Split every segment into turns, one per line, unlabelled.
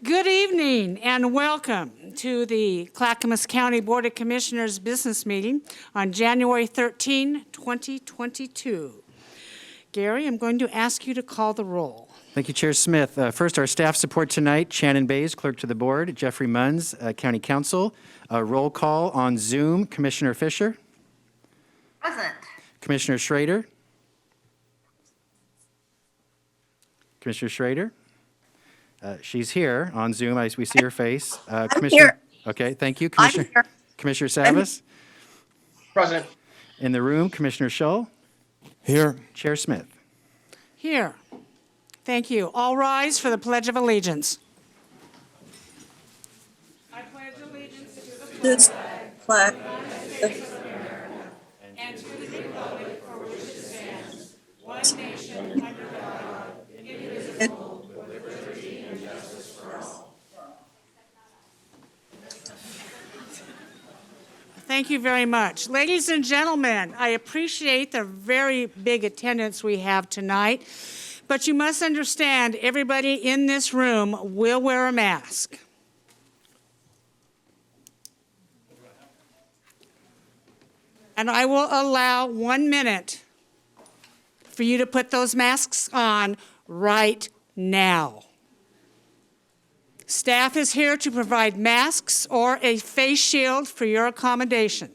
Good evening and welcome to the Clackamas County Board of Commissioners business meeting on January 13, 2022. Gary, I'm going to ask you to call the roll.
Thank you, Chair Smith. First, our staff support tonight, Shannon Bays, Clerk to the Board, Jeffrey Munns, County Counsel. Roll call on Zoom, Commissioner Fisher.
Present.
Commissioner Schrader. Commissioner Schrader. She's here on Zoom. We see her face. Commissioner.
Here.
Okay, thank you.
I'm
Commissioner,
here.
Commissioner Savas.
Present.
In the room, Commissioner Shull.
Here.
Chair Smith.
Here. Thank you. All rise for the Pledge of Allegiance. I pledge allegiance to the
This flag.
and to the republic for which it stands, one nation under God, indivisible, with liberty and justice for all. Thank you very much. Ladies and gentlemen, I appreciate the very big attendance we have tonight, but you must understand everybody in this room will wear a mask. And I will allow 1 minute for you to put those masks on right now. Staff is here to provide masks or a face shield for your accommodation.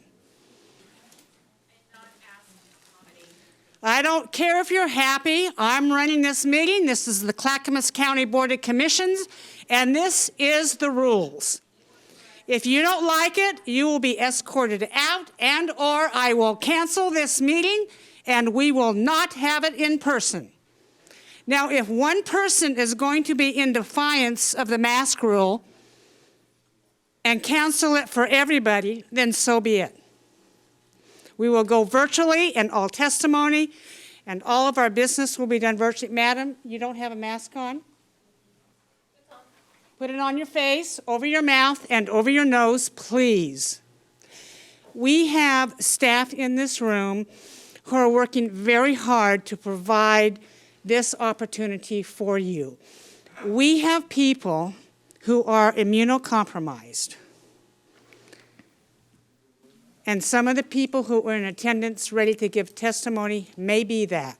I don't care if you're happy. I'm running this meeting. This is the Clackamas County Board of Commissions, and this is the rules. If you don't like it, you will be escorted out and/or I will cancel this meeting and we will not have it in person. Now, if one person is going to be in defiance of the mask rule and cancel it for everybody, then so be it. We will go virtually and all testimony and all of our business will be done virtually. Madam, you don't have a mask on? Put it on your face, over your mouth, and over your nose, please. We have staff in this room who are working very hard to provide this opportunity for you. We have people who are immunocompromised. And some of the people who are in attendance ready to give testimony may be that.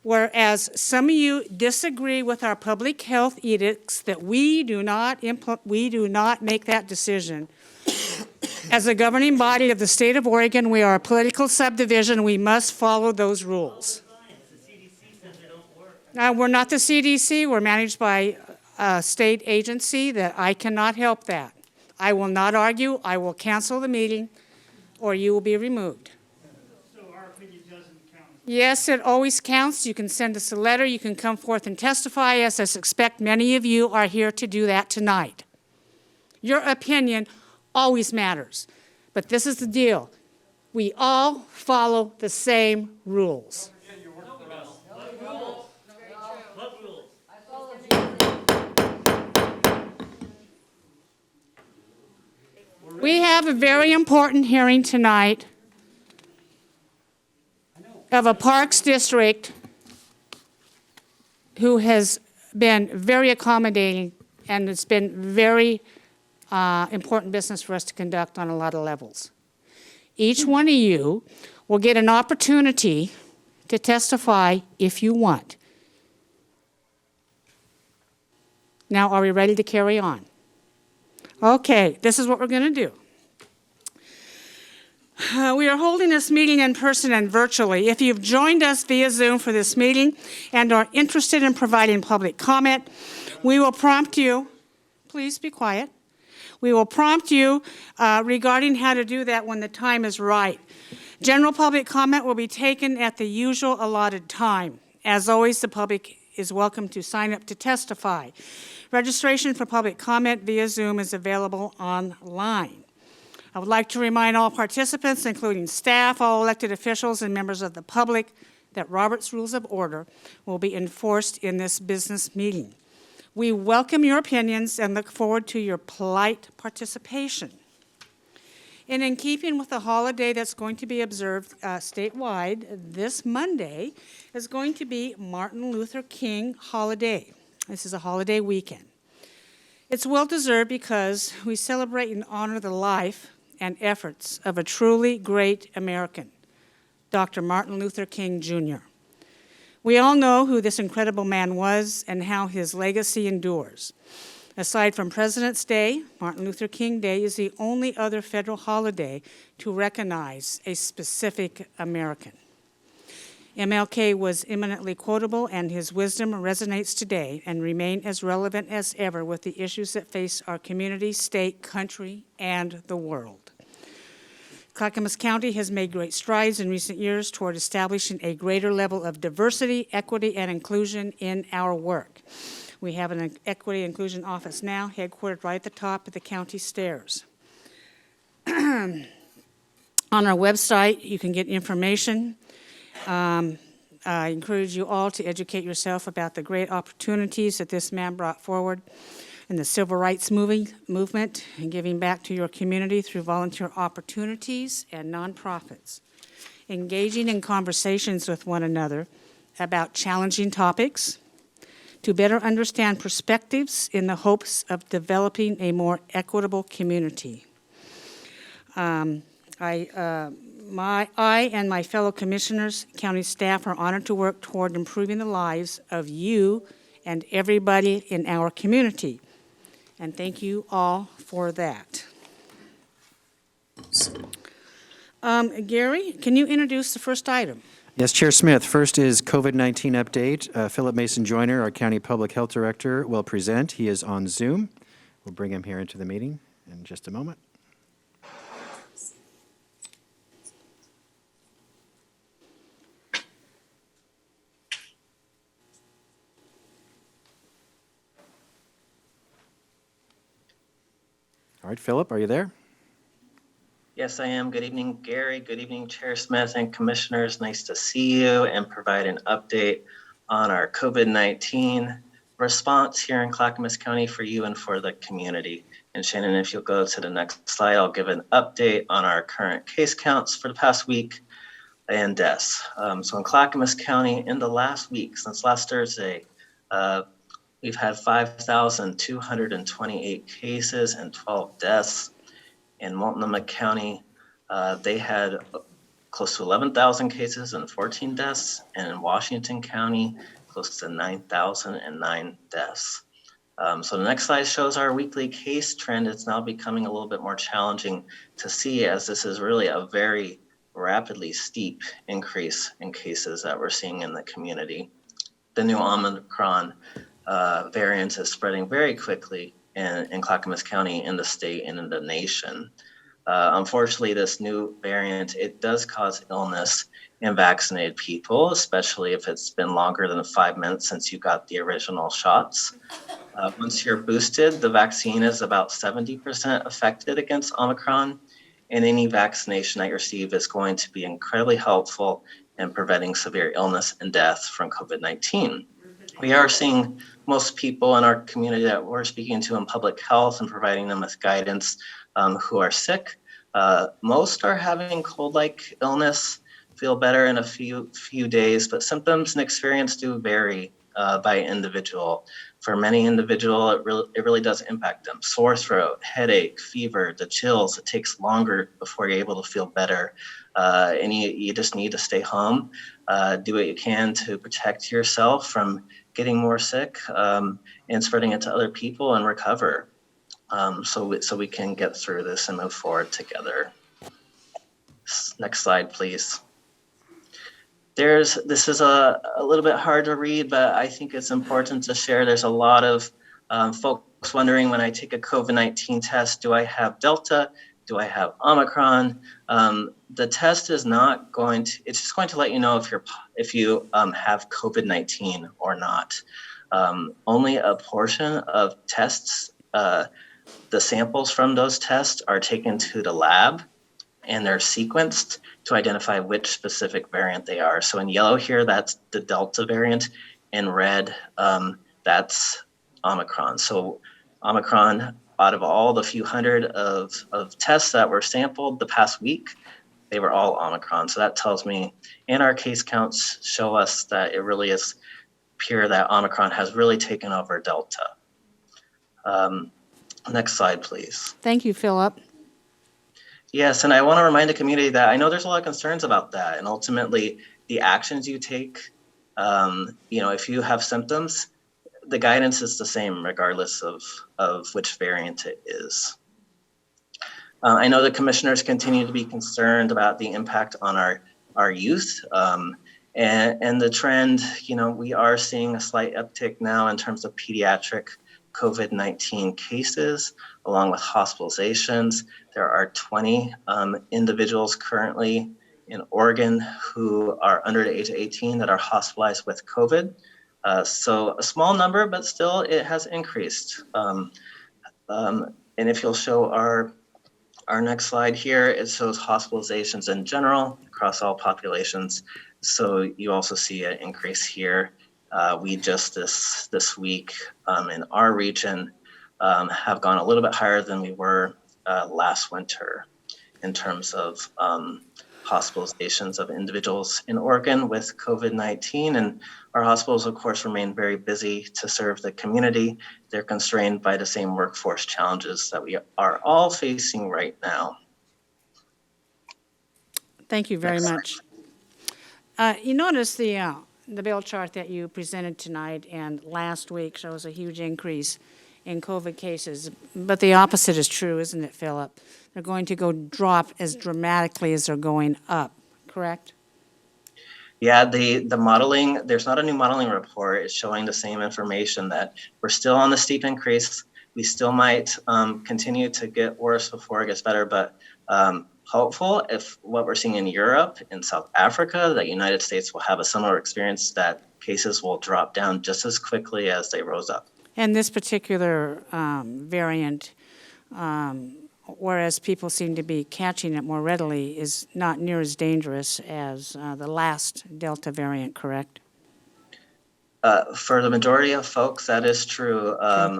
Whereas some of you disagree with our public health edicts that we do not make that decision. As a governing body of the state of Oregon, we are a political subdivision. We must follow those rules. We're not the CDC. We're managed by a state agency that I cannot help that. I will not argue. I will cancel the meeting or you will be removed. Yes, it always counts. You can send us a letter. You can come forth and testify, as I suspect many of you are here to do that tonight. Your opinion always matters. But this is the deal. We all follow the same rules. We have a very important hearing tonight of a Parks District who has been very accommodating, and it's been very important business for us to conduct on a lot of levels. Each one of you will get an opportunity to testify if you want. Now, are we ready to carry on? Okay, this is what we're going to do. We are holding this meeting in person and virtually. If you've joined us via Zoom for this meeting and are interested in providing public comment, we will prompt you. Please be quiet. We will prompt you regarding how to do that when the time is right. General public comment will be taken at the usual allotted time. As always, the public is welcome to sign up to testify. Registration for public comment via Zoom is available online. I would like to remind all participants, including staff, all elected officials, and members of the public, that Robert's Rules of Order will be enforced in this business meeting. We welcome your opinions and look forward to your polite participation. And in keeping with the holiday that's going to be observed statewide, this Monday is going to be Martin Luther King holiday. This is a holiday weekend. It's well-deserved because we celebrate and honor the life and efforts of a truly great American, Dr. Martin Luther King, Jr. We all know who this incredible man was and how his legacy endures. Aside from President's Day, Martin Luther King Day is the only other federal holiday to recognize a specific American. MLK was eminently quotable, and his wisdom resonates today and remains as relevant as ever with the issues that face our community, state, country, and the world. Clackamas County has made great strides in recent years toward establishing a greater level of diversity, equity, and inclusion in our work. We have an Equity Inclusion Office now, headquartered right at the top of the county stairs. On our website, you can get information. I encourage you all to educate yourself about the great opportunities that this man brought forward in the civil rights movement and giving back to your community through volunteer opportunities and nonprofits. Engaging in conversations with one another about challenging topics to better understand perspectives in the hopes of developing a more equitable community. I and my fellow commissioners, county staff are honored to work toward improving the lives of you and everybody in our community. And thank you all for that. Gary, can you introduce the first item?
Yes, Chair Smith. First is COVID-19 update. Philip Mason Joyner, our County Public Health Director, will present. He is on Zoom. We'll bring him here into the meeting in just a moment. All right, Philip, are you there?
Yes, I am. Good evening, Gary. Good evening, Chair Smith and Commissioners. Nice to see you and provide an update on our COVID-19 response here in Clackamas County for you and for the community. And Shannon, if you'll go to the next slide, I'll give an update on our current case counts for the past week and deaths. So in Clackamas County, in the last week, since last Thursday, we've had 5,228 cases and 12 deaths. In Multnomah County, they had close to 11,000 cases and 14 deaths. And in Washington County, close to 9,009 deaths. So the next slide shows our weekly case trend. It's now becoming a little bit more challenging to see, as this is really a very rapidly steep increase in cases that we're seeing in the community. The new Omicron variant is spreading very quickly in Clackamas County, in the state, and in the nation. Unfortunately, this new variant, it does cause illness in vaccinated people, especially if it's been longer than 5 minutes since you got the original shots. Once you're boosted, the vaccine is about 70% effective against Omicron, and any vaccination that you receive is going to be incredibly helpful in preventing severe illness and death from COVID-19. We are seeing most people in our community that we're speaking to in public health and providing them with guidance who are sick. Most are having cold-like illness, feel better in a few days, but symptoms and experience do vary by individual. For many individuals, it really does impact them. Sore throat, headache, fever, the chills, it takes longer before you're able to feel better. And you just need to stay home, do what you can to protect yourself from getting more sick and spreading it to other people and recover. So we can get through this and move forward together. Next slide, please. This is a little bit hard to read, but I think it's important to share. There's a lot of folks wondering, when I take a COVID-19 test, do I have Delta? Do I have Omicron? The test is not going to, it's just going to let you know if you have COVID-19 or not. Only a portion of tests, the samples from those tests are taken to the lab and they're sequenced to identify which specific variant they are. So in yellow here, that's the Delta variant. In red, that's Omicron. So Omicron, out of all the few hundred of tests that were sampled the past week, they were all Omicron. So that tells me, and our case counts show us that it really is pure that Omicron has really taken over Delta. Next slide, please.
Thank you, Philip.
Yes, and I want to remind the community that I know there's a lot of concerns about that, and ultimately the actions you take, if you have symptoms, the guidance is the same regardless of which variant it is. I know the commissioners continue to be concerned about the impact on our youth, and the trend, we are seeing a slight uptick now in terms of pediatric COVID-19 cases, along with hospitalizations. There are 20 individuals currently in Oregon who are under the age of 18 that are hospitalized with COVID. So a small number, but still it has increased. And if you'll show our next slide here, it shows hospitalizations in general across all populations. So you also see an increase here. We just this week in our region have gone a little bit higher than we were last winter in terms of hospitalizations of individuals in Oregon with COVID-19. And our hospitals, of course, remain very busy to serve the community. They're constrained by the same workforce challenges that we are all facing right now.
Thank you very much. You notice the bill chart that you presented tonight and last week shows a huge increase in COVID cases, but the opposite is true, isn't it, Philip? They're going to go drop as dramatically as they're going up, correct?
Yeah, the modeling, there's not a new modeling report. It's showing the same information that we're still on the steep increase. We still might continue to get worse before it gets better, but hopeful if what we're seeing in Europe, in South Africa, the United States will have a similar experience, that cases will drop down just as quickly as they rose up.
And this particular variant, whereas people seem to be catching it more readily, is not near as dangerous as the last Delta variant, correct?
For the majority of folks, that is true.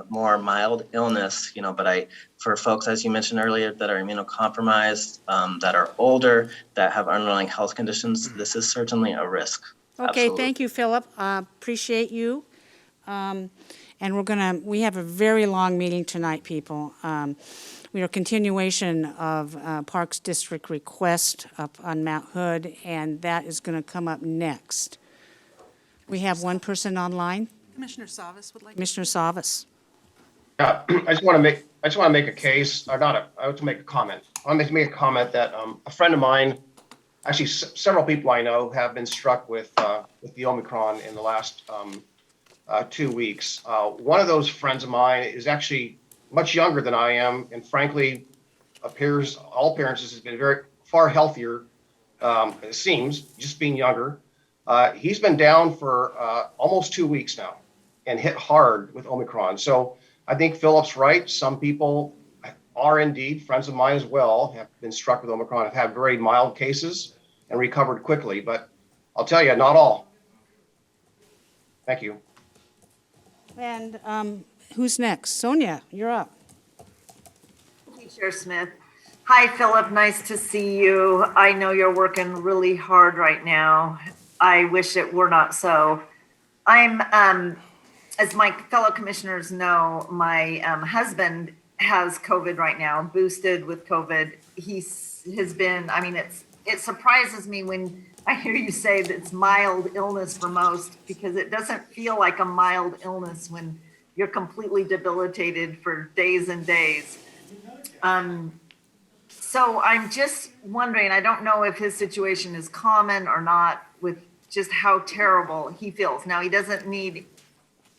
More mild illness, but for folks, as you mentioned earlier, that are immunocompromised, that are older, that have underlying health conditions, this is certainly a risk.
Okay,
Absolutely.
Thank you, Philip. Appreciate you. And we have a very long meeting tonight, people. We are a continuation of Parks District request up on Mount Hood, and that is going to come up next. We have one person online.
Commissioner Savas would like.
Commissioner Savas.
Yeah, I just want to make a case, or not. I want to make a comment. I want to make a comment that a friend of mine, actually several people I know, have been struck with the Omicron in the last 2 weeks. One of those friends of mine is actually much younger than I am, and frankly, all appearances has been very far healthier. It seems, just being younger. He's been down for almost 2 weeks now, and hit hard with Omicron. So I think Philip's right. Some people are indeed, friends of mine as well, have been struck with Omicron, have had very mild cases and recovered quickly. But I'll tell you, not all. Thank you.
And who's next? Sonia, you're up.
Thank you, Chair Smith. Hi, Philip. Nice to see you. I know you're working really hard right now. I wish it were not so. I'm, as my fellow commissioners know, my husband has COVID right now, boosted with COVID. Has been, it surprises me when I hear you say that it's mild illness for most, because it doesn't feel like a mild illness when you're completely debilitated for days and days. So I'm just wondering, I don't know if his situation is common or not, with just how terrible he feels. Now, he doesn't need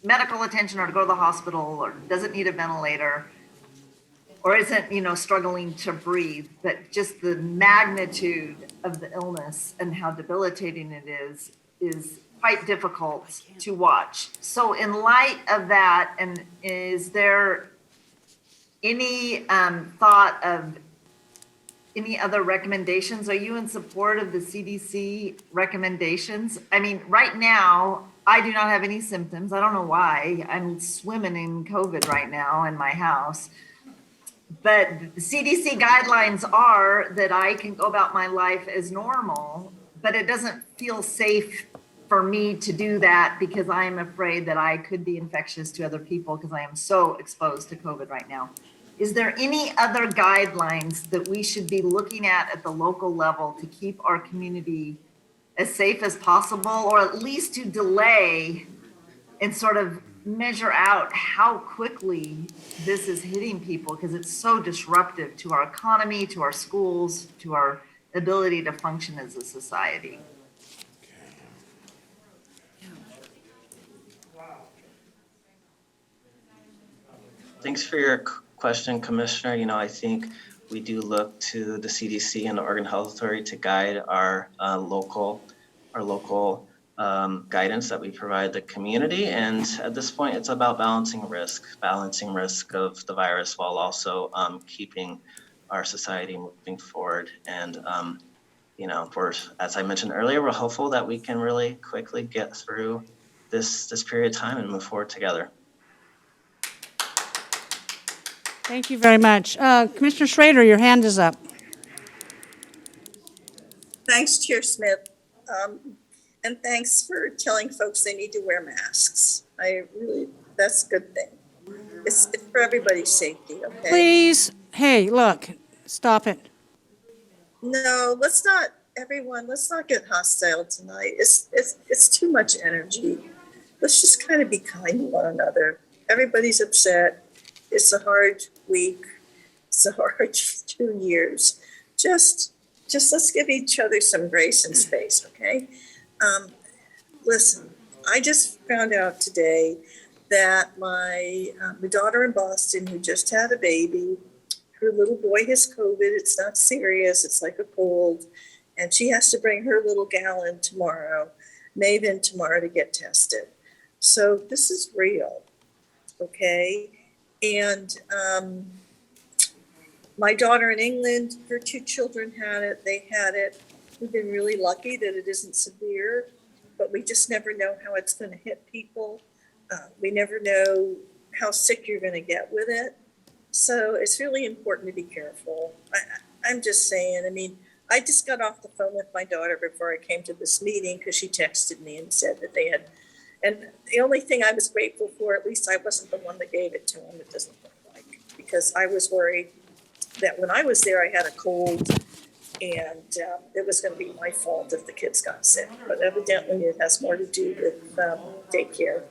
medical attention or to go to the hospital, or doesn't need a ventilator, or isn't, struggling to breathe, but just the magnitude of the illness and how debilitating it is quite difficult to watch. So in light of that, and is there any thought of any other recommendations? Are you in support of the CDC recommendations? Right now, I do not have any symptoms. I don't know why. I'm swimming in COVID right now in my house. But the CDC guidelines are that I can go about my life as normal, but it doesn't feel safe for me to do that because I am afraid that I could be infectious to other people because I am so exposed to COVID right now. is there any other guidelines that we should be looking at the local level to keep our community as safe as possible, or at least to delay and sort of measure out how quickly this is hitting people, because it's so disruptive to our economy, to our schools, to our ability to function as a society?
Thanks for your question, Commissioner. I think we do look to the CDC and the Oregon Health Authority to guide our local guidance that we provide the community. And at this point, it's about balancing risk of the virus while also keeping our society moving forward. And, as I mentioned earlier, we're hopeful that we can really quickly get through this period of time and move forward together.
Thank you very much. Commissioner Schrader, your hand is up.
Thanks, Chair Smith. And thanks for telling folks they need to wear masks. That's a good thing. It's for everybody's safety, okay?
Please, hey, look, stop it.
No, let's not get hostile tonight. It's too much energy. Let's just kind of be kind to one another. Everybody's upset. It's a hard week. It's a hard 2 years. Just let's give each other some grace and space, okay? Listen, I just found out today that my daughter in Boston, who just had a baby, her little boy has COVID. It's not serious. It's like a cold. And she has to bring her little gallon tomorrow, Maven tomorrow, to get tested. So this is real, okay? And my daughter in England, her 2 children had it. They had it. We've been really lucky that it isn't severe, but we just never know how it's going to hit people. We never know how sick you're going to get with it. So it's really important to be careful. I'm just saying, I just got off the phone with my daughter before I came to this meeting because she texted me and said that they had, and the only thing I was grateful for, at least I wasn't the one that gave it to him, it doesn't look like, because I was worried that when I was there, I had a cold and it was going to be my fault if the kids got sick. But evidently it has more to do with daycare.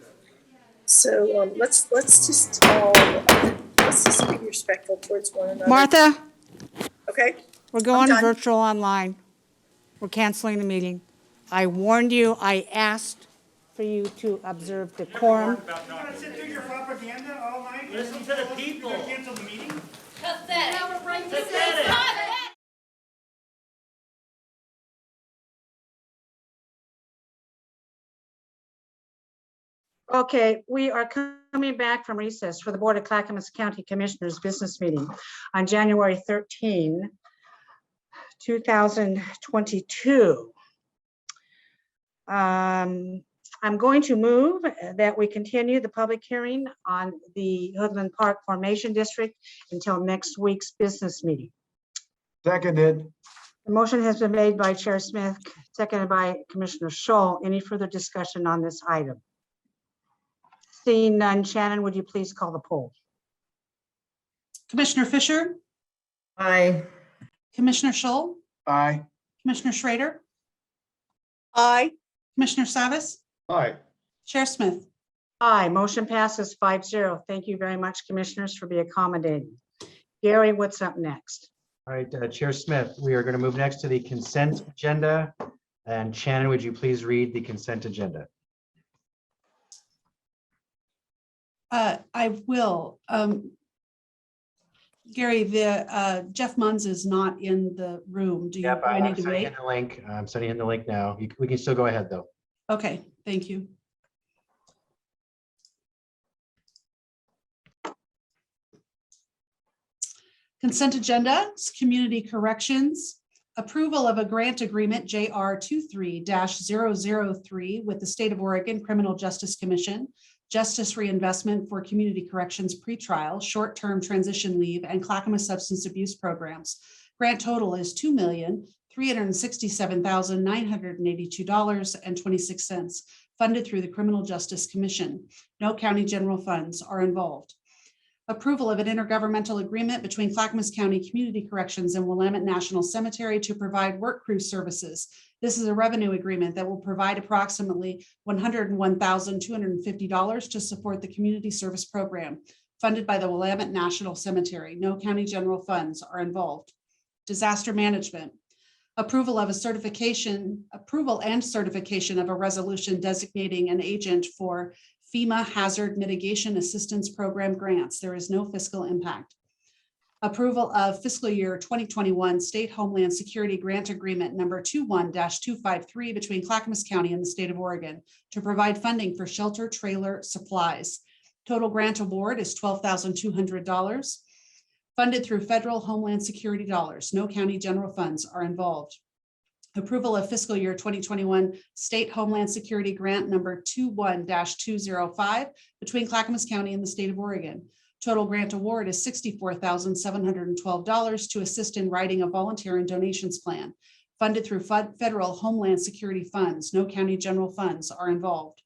So let's just be respectful towards one another.
Martha,
Okay?
we're going
done.
virtual online. We're canceling the meeting. I warned you, I asked for you to observe decorum.
You're gonna sit through your propaganda all night?
Listen to the people.
You're gonna cancel the meeting?
Pathetic.
Okay, we are coming back from recess for the Board of Clackamas County Commissioners Business Meeting on January 13, 2022. I'm going to move that we continue the public hearing on the Hoodland Park Formation District until next week's business meeting.
Seconded.
The motion has been made by Chair Smith, seconded by Commissioner Scholl. Any further discussion on this item? Seeing none, Shannon, would you please call the poll?
Commissioner Fisher,
Aye.
Commissioner Scholl,
Aye.
Commissioner Schrader,
Aye.
Commissioner Savas,
Aye.
Chair Smith.
Aye, motion passes 5-0. Thank you very much, commissioners, for being accommodating. Gary, what's up next?
All right, Chair Smith, we are going to move next to the consent agenda. And Shannon, would you please read the consent agenda?
I will. Gary, the Jeff Munz is not in the room. Do you
Yep,
do I
I'm
need to
sending
wait?
in the link. I'm sending in the link now. We can still go ahead, though.
Okay, thank you. Consent agenda, community corrections, approval of a grant agreement JR 23-003 with the State of Oregon Criminal Justice Commission, justice reinvestment for community corrections pretrial, short-term transition leave, and Clackamas substance abuse programs. Grant total is $2,367,982.26, funded through the Criminal Justice Commission. No county general funds are involved. Approval of an intergovernmental agreement between Clackamas County Community Corrections and Willamette National Cemetery to provide work crew services. This is a revenue agreement that will provide approximately $101,250 to support the community service program funded by the Willamette National Cemetery. No county general funds are involved. Disaster management. Approval and certification of a resolution designating an agent for FEMA Hazard Mitigation Assistance Program grants. There is no fiscal impact. Approval of fiscal year 2021 State Homeland Security Grant Agreement number 21-253 between Clackamas County and the state of Oregon to provide funding for shelter trailer supplies. Total grant award is $12,200. Funded through federal Homeland Security dollars. No county general funds are involved. Approval of fiscal year 2021 State Homeland Security Grant number 21-205 between Clackamas County and the state of Oregon. Total grant award is $64,712 to assist in writing a volunteer and donations plan. Funded through federal Homeland Security funds. No county general funds are involved.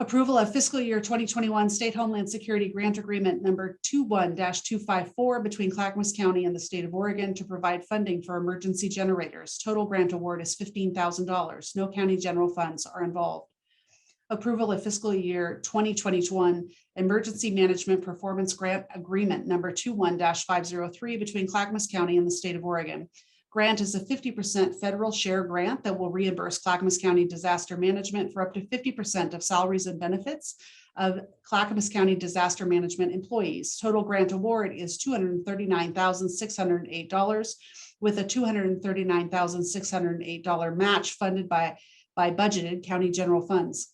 Approval of fiscal year 2021 State Homeland Security Grant Agreement number 21-254 between Clackamas County and the state of Oregon to provide funding for emergency generators. Total grant award is $15,000. No county general funds are involved. Approval of fiscal year 2021 Emergency Management Performance Grant Agreement number 21-503 between Clackamas County and the state of Oregon. Grant is a 50% federal share grant that will reimburse Clackamas County Disaster Management for up to 50% of salaries and benefits of Clackamas County Disaster Management employees. Total grant award is $239,608 with a $239,608 match funded by budgeted county general funds.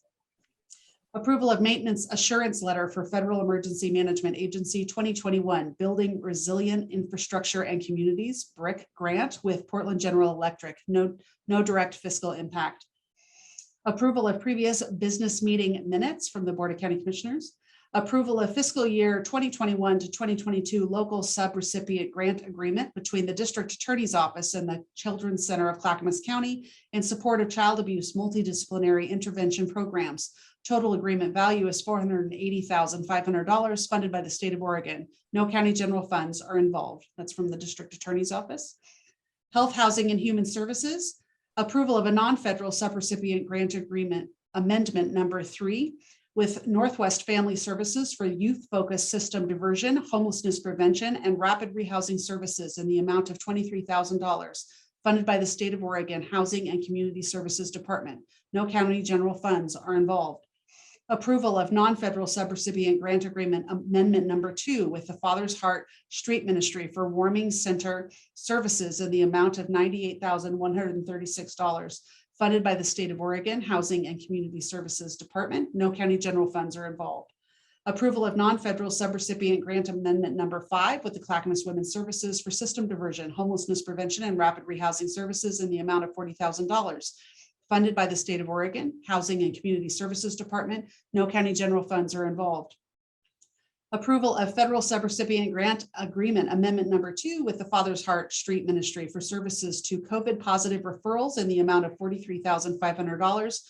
Approval of maintenance assurance letter for Federal Emergency Management Agency 2021 Building Resilient Infrastructure and Communities BRIC grant with Portland General Electric. No direct fiscal impact. Approval of previous business meeting minutes from the Board of County Commissioners. Approval of fiscal year 2021 to 2022 local subrecipient grant agreement between the District Attorney's Office and the Children's Center of Clackamas County in support of child abuse multidisciplinary intervention programs. Total agreement value is $480,500 funded by the state of Oregon. No county general funds are involved. That's from the District Attorney's Office. Health, Housing, and Human Services. Approval of a non-federal subrecipient grant agreement amendment number 3 with Northwest Family Services for youth-focused system diversion, homelessness prevention, and rapid rehousing services in the amount of $23,000 funded by the state of Oregon Housing and Community Services Department. No county general funds are involved. Approval of non-federal subrecipient grant agreement amendment number 2 with the Father's Heart Street Ministry for warming center services in the amount of $98,136 funded by the state of Oregon Housing and Community Services Department. No county general funds are involved. Approval of non-federal subrecipient grant amendment number 5 with the Clackamas Women's Services for system diversion, homelessness prevention, and rapid rehousing services in the amount of $40,000 funded by the state of Oregon Housing and Community Services Department. No county general funds are involved. Approval of federal subrecipient grant agreement amendment number 2 with the Father's Heart Street Ministry for services to COVID positive referrals in the amount of $43,500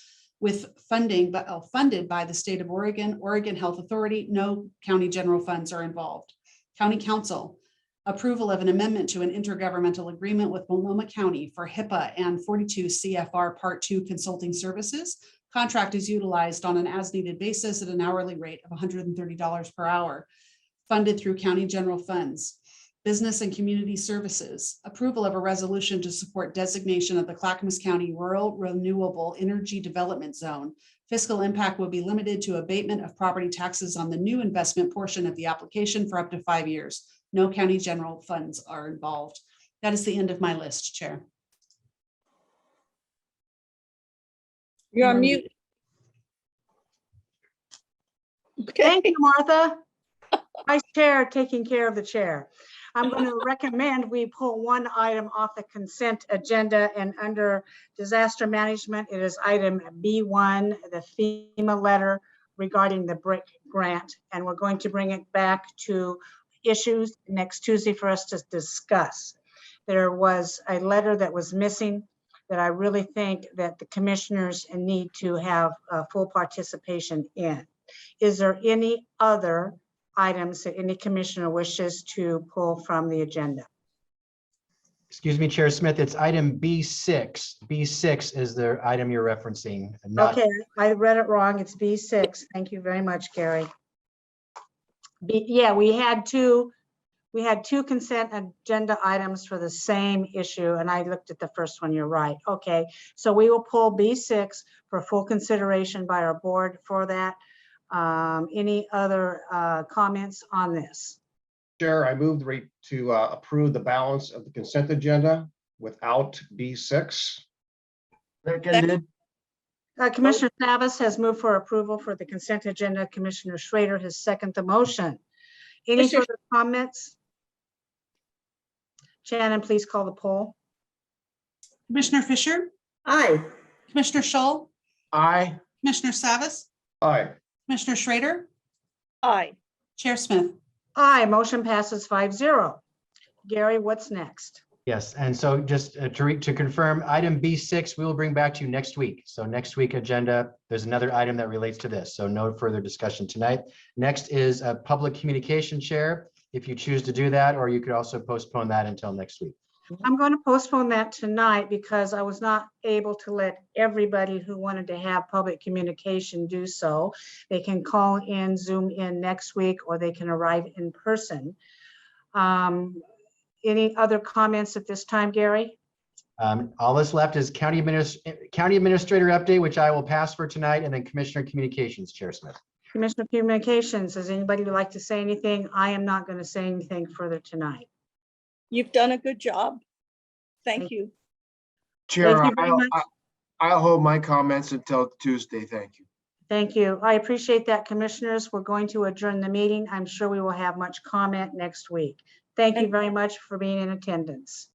with funding funded by the state of Oregon, Oregon Health Authority. No county general funds are involved. County Council. Approval of an amendment to an intergovernmental agreement with Multnomah County for HIPAA and 42 CFR Part 2 consulting services. Contract is utilized on an as-needed basis at an hourly rate of $130 per hour, funded through county general funds. Business and Community Services. Approval of a resolution to support designation of the Clackamas County Rural Renewable Energy Development Zone. Fiscal impact will be limited to abatement of property taxes on the new investment portion of the application for up to 5 years. No county general funds are involved. That is the end of my list, Chair.
You're on mute.
Thank you, Martha. Vice Chair taking care of the chair. I'm going to recommend we pull one item off the consent agenda, and under disaster management, it is item B1, the FEMA letter regarding the BRIC grant, and we're going to bring it back to issues next Tuesday for us to discuss. There was a letter that was missing that I really think that the commissioners need to have full participation in. Is there any other items that any commissioner wishes to pull from the agenda.
Excuse me, Chair Smith, it's item B6. B6 is the item you're referencing, not,
Okay, I read it wrong. It's B6. Thank you very much, Gary. Yeah, we had two consent agenda items for the same issue, and I looked at the first one. You're right. Okay, so we will pull B6 for full consideration by our board for that. Any other comments on this?
Chair, I move to approve the balance of the consent agenda without B6.
Seconded.
Commissioner Savas has moved for approval for the consent agenda. Commissioner Schrader has seconded the motion. Any
Commissioner-
further comments? Shannon, please call the poll.
Commissioner Fisher,
Aye.
Commissioner Shull,
Aye.
Commissioner Savas,
Aye.
Commissioner Schrader,
Aye.
Chair Smith.
Aye, motion passes 5-0. Gary, what's next?
yes. And so just to confirm, item B6, we will bring back to you next week. So next week agenda, there's another item that relates to this. So no further discussion tonight. Next is a public communication chair, if you choose to do that, or you could also postpone that until next week.
I'm going to postpone that tonight because I was not able to let everybody who wanted to have public communication do so. They can call in, Zoom in next week, or they can arrive in person. Any other comments at this time, Gary?
All that's left is county administrator update, which I will pass for tonight, and then commissioner communications, Chair Smith.
Commissioner Communications, does anybody would like to say anything? I am not going to say anything further tonight.
You've done a good job. Thank you.
Chair,
Thank you very much.
I'll hold my comments until Tuesday. Thank you.
Thank you. I appreciate that, commissioners. We're going to adjourn the meeting. I'm sure we will have much comment next week. Thank you very much for being in attendance.